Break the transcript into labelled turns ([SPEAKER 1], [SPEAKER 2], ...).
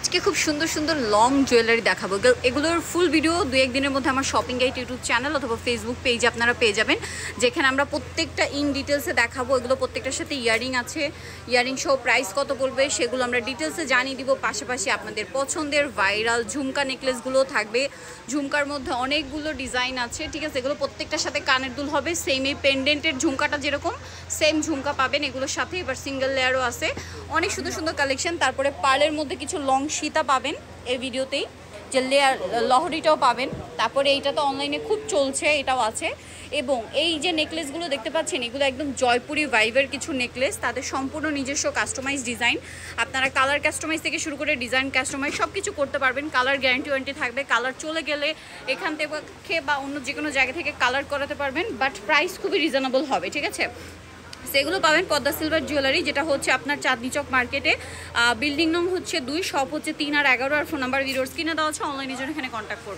[SPEAKER 1] আজকে খুব সুন্দর সুন্দর লং জুয়েলারি দেখাবো। এগুলোর ফুল ভিডিও দু একদিনের মধ্যে আমার শপিং গাইড ইউটিউব চ্যানেল অথবা ফেসবুক পেজে আপনারা পেয়ে যাবেন, যেখানে আমরা প্রত্যেকটা ইন ডিটেলসে দেখাবো। এগুলো প্রত্যেকটার সাথে ইয়ারিং আছে, ইয়ারিং সহ প্রাইস কত পড়বে সেগুলো আমরা ডিটেলসে জানিয়ে দিব। পাশাপাশি আপনাদের পছন্দের ভাইরাল ঝুমকা নেকলেসগুলোও থাকবে। ঝুমকার মধ্যে অনেকগুলো ডিজাইন আছে, ঠিক আছে। এগুলো প্রত্যেকটার সাথে কানের দুল হবে, সেম এই পেন্ডেন্টের ঝুমকাটা যেরকম সেম ঝুমকা পাবেন এগুলোর সাথে। এবার সিঙ্গেল লেয়ারও আছে, অনেক সুন্দর সুন্দর কালেকশন। তারপরে পার্লের মধ্যে কিছু লং সীতা পাবেন এই ভিডিওতেই, যে লেয়ার লহরিটাও পাবেন। তারপরে এইটা তো অনলাইনে খুব চলছে, এটাও আছে। এবং এই যে নেকলেসগুলো দেখতে পাচ্ছেন, এগুলো একদম জয়পুরি ভাইবের কিছু নেকলেস, তাদের সম্পূর্ণ নিজস্ব কাস্টমাইজ ডিজাইন। আপনারা কালার কাস্টমাইজ থেকে শুরু করে ডিজাইন কাস্টমাইজ সব কিছু করতে পারবেন। কালার গ্যারান্টি ওয়ারেন্টি থাকবে। কালার চলে গেলে এখান থেকে বা অন্য যে কোনো জায়গা থেকে কালার করাতে পারবেন, বাট প্রাইস খুবই রিজনেবল হবে, ঠিক আছে। সেগুলো পাবেন পদ্মা সিলভার জুয়েলারি, যেটা হচ্ছে আপনার চাঁদনি চক মার্কেটে, বিল্ডিং নং হচ্ছে 2, শপ হচ্ছে 3 আর 11, আর ফোন নাম্বার ভিডিওর স্ক্রিনে দেওয়া আছে। অনলাইনের জন্য এখানে কন্ট্যাক্ট করবেন।